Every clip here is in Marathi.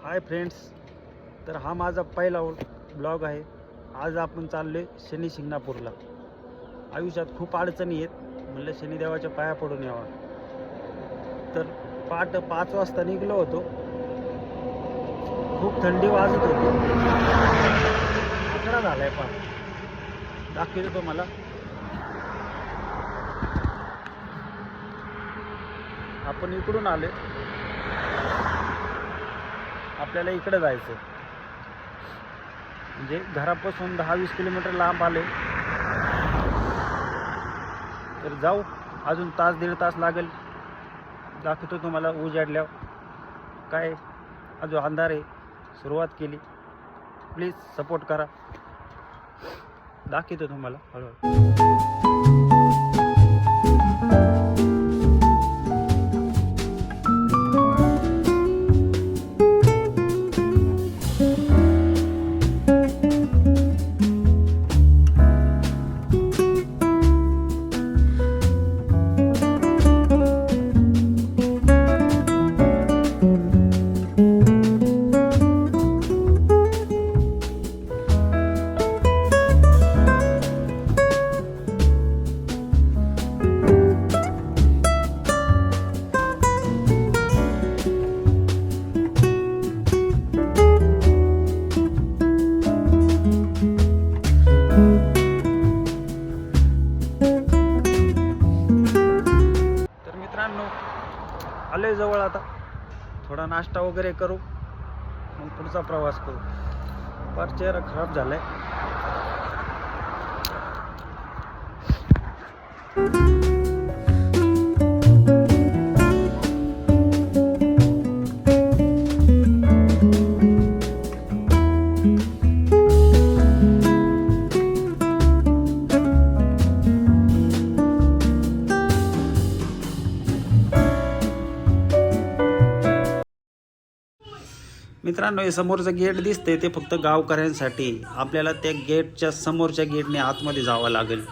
हाय फ्रेंड्स, तर हा माझा पहिला ब्लॉग आहे। आज आपण चाललोय शनी शिंगणापूरला। आयुष्यात खूप अडचणी आहेत, म्हणलं शनिदेवाच्या पाया पडून यावा। तर पहाटे 5 वाजता निघलो होतो। खूप थंडी वाजत होती, आकडा झालाय पहा, दाखवतो तुम्हाला। आपण इकडून आले, आपल्याला इकडे जायचं, म्हणजे घरापासून 10-20 किलोमीटर लांब आले तर जाऊ। अजून तास दीड तास लागेल, दाखवतो तुम्हाला उजाडल्यावर। काय अजून अंधार आहे, सुरुवात केली, प्लीज सपोर्ट करा, दाखवतो तुम्हाला हळूहळू। आले जवळ, आता थोडा नाश्ता वगैरे करू, मग पुढचा प्रवास करू। फार चेहरा खराब झालाय। मित्रांनो, हे समोरचं गेट दिसतंय ते फक्त गावकऱ्यांसाठी। आपल्याला त्या गेटच्या समोरच्या गेटने आतमध्ये जावं लागेल।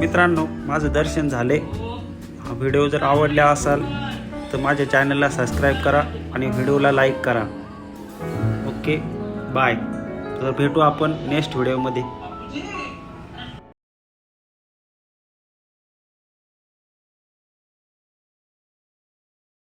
मित्रांनो, माझं दर्शन झाले। हा व्हिडिओ जर आवडला असाल तर माझ्या चॅनलला सबस्क्राईब करा आणि व्हिडिओला लाईक करा। Okay, bye. तर भेटू आपण नेक्स्ट व्हिडिओमध्ये।